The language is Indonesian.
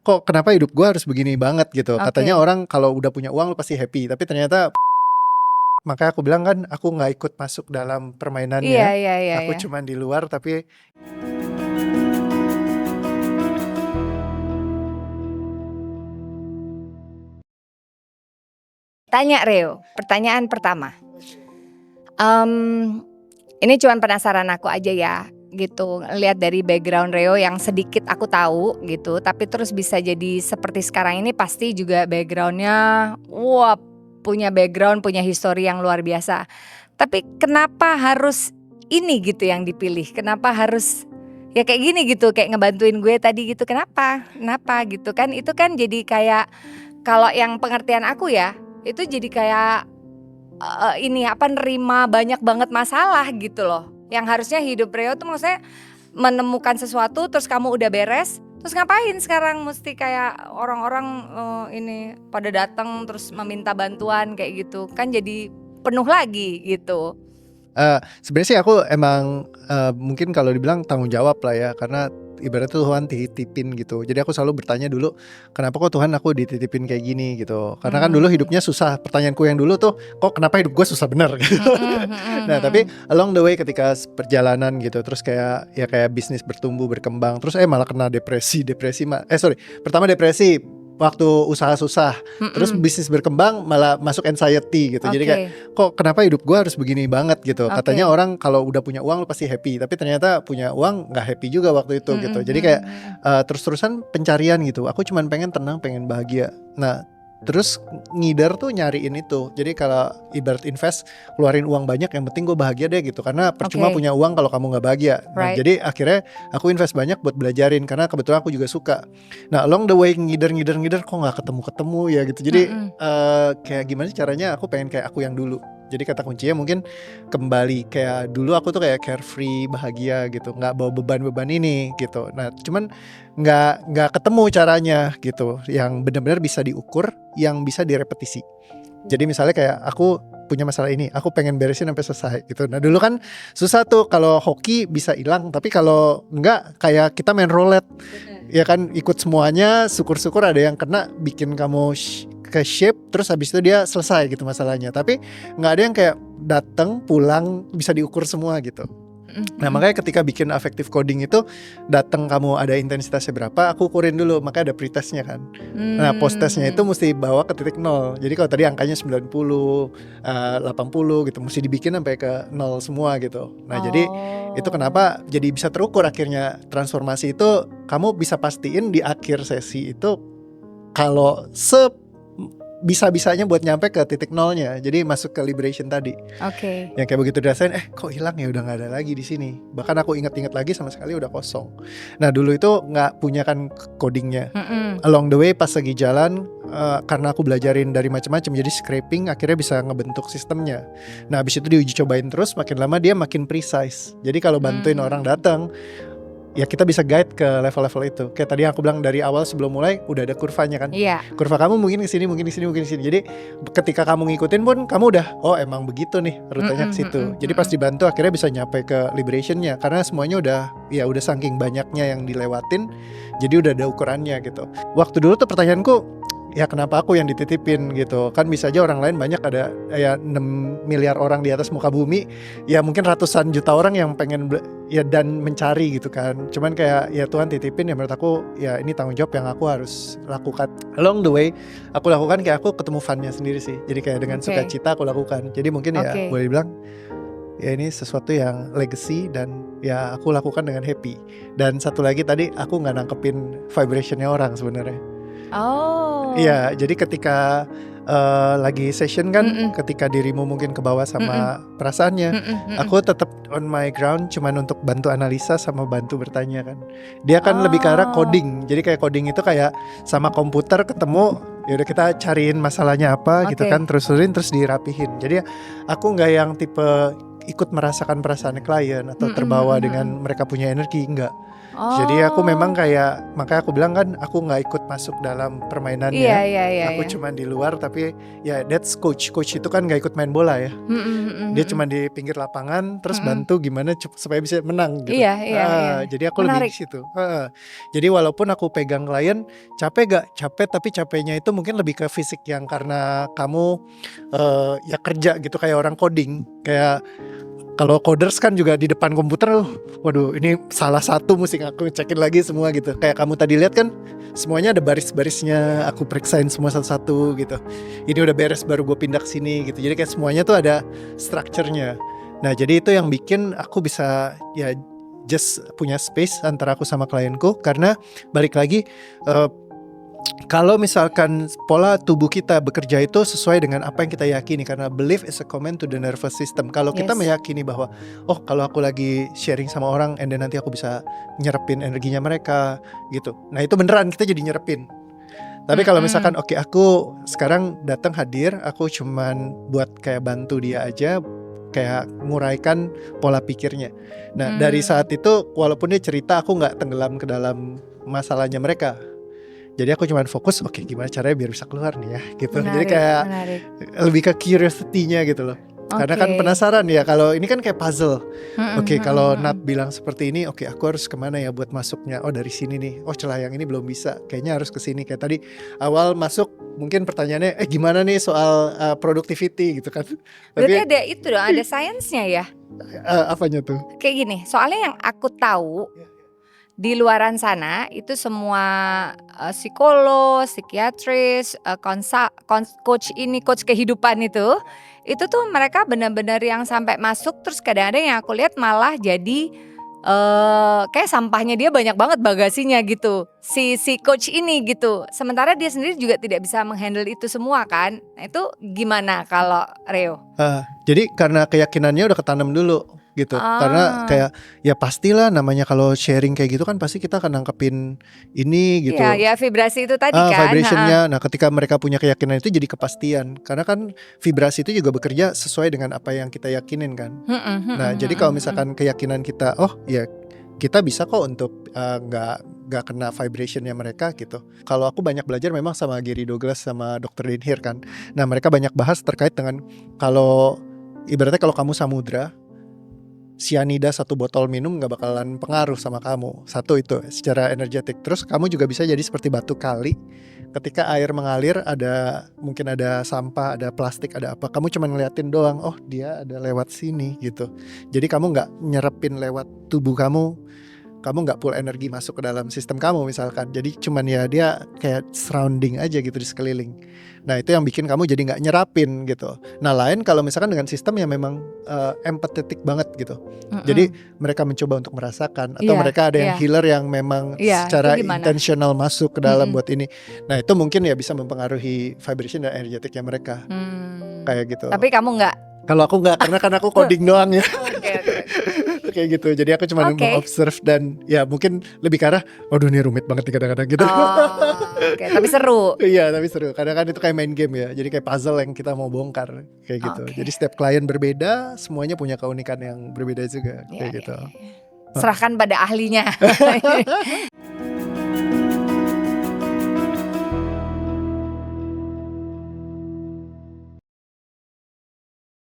kok kenapa hidup gue harus begini banget gitu. Katanya Oke. orang kalau udah punya uang lu pasti happy, tapi ternyata makanya aku bilang kan aku nggak ikut masuk dalam Iya, permainannya. iya, iya, Aku iya. cuman di luar tapi Tanya Reo, pertanyaan pertama. Ini cuman penasaran aku aja ya, gitu. Lihat dari background Reo yang sedikit aku tahu gitu, tapi terus bisa jadi seperti sekarang ini pasti juga backgroundnya, wah punya background, punya history yang luar biasa. Tapi kenapa harus ini gitu yang dipilih? Kenapa harus ya kayak gini gitu, kayak ngebantuin gue tadi gitu? Kenapa? Kenapa gitu kan? Itu kan jadi kayak kalau yang pengertian aku ya, itu jadi kayak ini apa nerima banyak banget masalah gitu loh. Yang harusnya hidup Reo tuh maksudnya menemukan sesuatu terus kamu udah beres, terus ngapain sekarang mesti kayak orang-orang ini pada datang terus meminta bantuan kayak gitu. Kan jadi penuh lagi gitu. sebenarnya sih aku emang mungkin kalau dibilang tanggung jawab lah ya, karena ibaratnya Tuhan titipin gitu. Jadi aku selalu bertanya dulu, kenapa kok Tuhan aku dititipin kayak gini gitu. Karena kan dulu hidupnya susah. Pertanyaanku yang dulu tuh, kok kenapa hidup gue susah bener gitu. Nah tapi along the way ketika perjalanan gitu, terus kayak ya kayak bisnis bertumbuh berkembang, terus malah kena depresi pertama depresi waktu usaha susah, terus bisnis berkembang malah masuk anxiety gitu. Jadi kayak kok kenapa hidup gue harus begini banget gitu. Katanya orang kalau udah punya uang lu pasti happy, tapi ternyata punya uang nggak happy juga waktu itu gitu. Jadi kayak terus-terusan pencarian gitu. Aku cuman pengen tenang, pengen bahagia. Nah terus ngider tuh nyariin itu. Jadi kalau ibarat invest, keluarin uang banyak, yang penting gue bahagia deh gitu. Karena percuma punya uang kalau kamu gak bahagia. Nah jadi akhirnya aku invest banyak buat belajarin, karena kebetulan aku juga suka. Nah along the way ngider kok gak ketemu ya gitu. Jadi kayak gimana sih caranya aku pengen kayak aku yang dulu. Jadi kata kuncinya mungkin kembali kayak dulu aku tuh kayak carefree, bahagia gitu, nggak bawa beban-beban ini gitu. Nah cuman nggak ketemu caranya gitu, yang benar-benar bisa diukur, yang bisa direpetisi. Jadi misalnya kayak aku punya masalah ini, aku pengen beresin sampai selesai gitu. Nah dulu kan susah tuh, kalau hoki bisa hilang, tapi kalau enggak kayak kita main roulette, ya kan ikut semuanya, syukur-syukur ada yang kena bikin kamu ke shape, terus habis itu dia selesai gitu masalahnya. Tapi nggak ada yang kayak datang pulang bisa diukur semua gitu. Nah makanya ketika bikin affective coding itu, datang kamu ada intensitasnya berapa, aku ukurin dulu, makanya ada pretestnya kan. Nah post-testnya itu mesti bawa ke titik 0. Jadi kalau tadi angkanya 90, 80 gitu, mesti dibikin sampai ke 0 semua gitu. Nah jadi itu kenapa jadi bisa terukur akhirnya. Transformasi itu kamu bisa pastiin di akhir sesi itu kalau bisa-bisanya buat nyampe ke titik 0-nya. Jadi masuk ke liberation tadi. Yang kayak begitu dirasain, kok hilang ya, udah nggak ada lagi di sini. Bahkan aku ingat-ingat lagi sama sekali udah kosong. Nah dulu itu nggak punya kan codingnya. Along the way pas lagi jalan, karena aku belajarin dari macam-macam, jadi scraping akhirnya bisa ngebentuk sistemnya. Nah habis itu diuji cobain terus, makin lama dia makin precise. Jadi kalau bantuin orang datang, ya kita bisa guide ke level-level itu. Kayak tadi aku bilang dari awal sebelum mulai udah ada kurvanya kan. Kurva kamu mungkin kesini, mungkin kesini, mungkin kesini. Jadi ketika kamu ngikutin pun kamu udah, oh emang begitu nih rutenya ke situ. Jadi pas dibantu akhirnya bisa nyampe ke liberationnya, karena semuanya udah saking banyaknya yang dilewatin. Jadi udah ada ukurannya gitu. Waktu dulu tuh pertanyaanku, ya kenapa aku yang dititipin gitu. Kan bisa aja orang lain banyak, ada ya 6 miliar orang di atas muka bumi, ya mungkin ratusan juta orang yang pengen ya dan mencari gitu kan. Cuman kayak ya Tuhan titipin, ya menurut aku ya ini tanggung jawab yang aku harus lakukan. Along the way aku lakukan, kayak aku ketemu funnya sendiri sih. Jadi kayak dengan sukacita aku lakukan. Jadi mungkin ya boleh bilang ya ini sesuatu yang legacy dan ya aku lakukan dengan happy. Dan satu lagi tadi, aku gak nangkepin vibrationnya orang sebenarnya. Iya, jadi ketika lagi session kan, ketika dirimu mungkin ke bawah sama perasaannya, aku tetap on my ground, cuman untuk bantu analisa sama bantu bertanya kan. Dia kan lebih ke arah coding. Jadi kayak coding itu kayak sama komputer ketemu, ya udah kita cariin masalahnya apa gitu kan, terus dirapihin. Jadi aku nggak yang tipe ikut merasakan perasaan klien atau terbawa dengan mereka punya energi, enggak. Jadi aku memang Oh. kayak, makanya aku bilang kan aku nggak ikut masuk dalam Iya, permainannya. iya, iya, Aku iya. cuman di luar, tapi ya that's coach. Coach itu kan nggak ikut main bola ya. Dia cuma di pinggir lapangan terus bantu gimana supaya bisa menang gitu. Iya, iya, iya. Jadi aku lebih di Menarik. situ. Jadi walaupun aku pegang klien, capek gak? Capek, tapi capeknya itu mungkin lebih ke fisik yang karena kamu ya kerja gitu kayak orang coding. Kayak kalau coders kan juga di depan komputer, waduh ini salah satu mesti aku cekin lagi semua gitu. Kayak kamu tadi lihat kan semuanya ada baris-barisnya, aku periksain semua satu-satu gitu. Ini udah beres baru gue pindah ke sini gitu. Jadi kayak semuanya tuh ada structure-nya. Nah jadi itu yang bikin aku bisa ya just punya space antara aku sama klienku. Karena balik lagi kalau misalkan pola tubuh kita bekerja itu sesuai dengan apa yang kita yakini, karena belief is a command to the nervous system. Kalau kita Yes. meyakini bahwa oh kalau aku lagi sharing sama orang and then nanti aku bisa nyerepin energinya mereka gitu. Nah itu beneran kita jadi nyerepin. Tapi kalau misalkan oke aku sekarang datang hadir, aku cuman buat kayak bantu dia aja, kayak nguraikan pola pikirnya. Nah dari saat itu walaupun dia cerita, aku nggak tenggelam ke dalam masalahnya mereka. Jadi aku cuman fokus, oke gimana caranya biar bisa keluar nih ya gitu. Jadi Menarik, kayak menarik. lebih ke curiosity-nya gitu loh. Karena kan Oke. penasaran ya, kalau ini kan kayak puzzle. Oke kalau Mm-mm. Nat bilang seperti ini, oke aku harus kemana ya buat masuknya. Oh dari sini nih, oh celah yang ini belum bisa, kayaknya harus ke sini. Kayak tadi awal masuk mungkin pertanyaannya gimana nih soal productivity gitu kan. Berarti Tapi ada itu dong, ada sainsnya ya. apanya tuh? Kayak gini, soalnya yang aku tahu di luaran sana itu semua psikolog, psikiatris, coach ini, coach kehidupan itu tuh mereka benar-benar yang sampai masuk terus kadang-kadang yang aku lihat malah jadi kayak sampahnya dia banyak banget bagasinya gitu. Si coach ini gitu. Sementara dia sendiri juga tidak bisa menghandle itu semua kan. Nah, itu gimana kalau Reo? Jadi karena keyakinannya udah ketanam dulu gitu. Karena kayak ya pastilah namanya kalau sharing kayak gitu kan pasti kita akan nangkepin ini gitu. Iya, ya vibrasi itu tadi kan. Vibrationnya. Nah ketika mereka punya keyakinan itu jadi kepastian. Karena kan vibrasi itu juga bekerja sesuai dengan apa yang kita yakinin kan. Nah jadi kalau misalkan keyakinan kita, oh ya kita bisa kok untuk nggak kena vibrationnya mereka gitu. Kalau aku banyak belajar memang sama Gary Douglas sama Dr. Dean Heer kan. Nah mereka banyak bahas terkait dengan kalau ibaratnya kalau kamu samudra, sianida 1 botol minum gak bakalan pengaruh sama kamu. Satu itu secara energetik. Terus kamu juga bisa jadi seperti batu kali. Ketika air mengalir mungkin ada sampah, ada plastik, ada apa, kamu cuma ngeliatin doang, oh dia ada lewat sini gitu. Jadi kamu gak nyerepin lewat tubuh kamu gak full energi masuk ke dalam sistem kamu misalkan. Jadi cuman ya dia kayak surrounding aja gitu di sekeliling. Nah itu yang bikin kamu jadi gak nyerapin gitu. Nah lain kalau misalkan dengan sistem yang memang empathetic banget gitu. Jadi mereka mencoba untuk merasakan. Atau mereka ada yang healer yang memang secara intentional masuk ke dalam buat ini. Nah itu mungkin ya bisa mempengaruhi vibration dan energetiknya mereka. Kayak gitu. Tapi kamu gak? Kalau aku gak, karena aku coding doang ya. Oke. Kayak gitu. Jadi aku cuma mengobserve dan ya mungkin lebih ke arah waduh ini rumit banget nih kadang-kadang gitu. Oke, tapi seru. Iya tapi seru. Kadang kan itu kayak main game ya. Jadi kayak puzzle yang kita mau bongkar kayak gitu. Jadi setiap klien berbeda, semuanya punya keunikan yang berbeda juga kayak gitu. Serahkan pada ahlinya.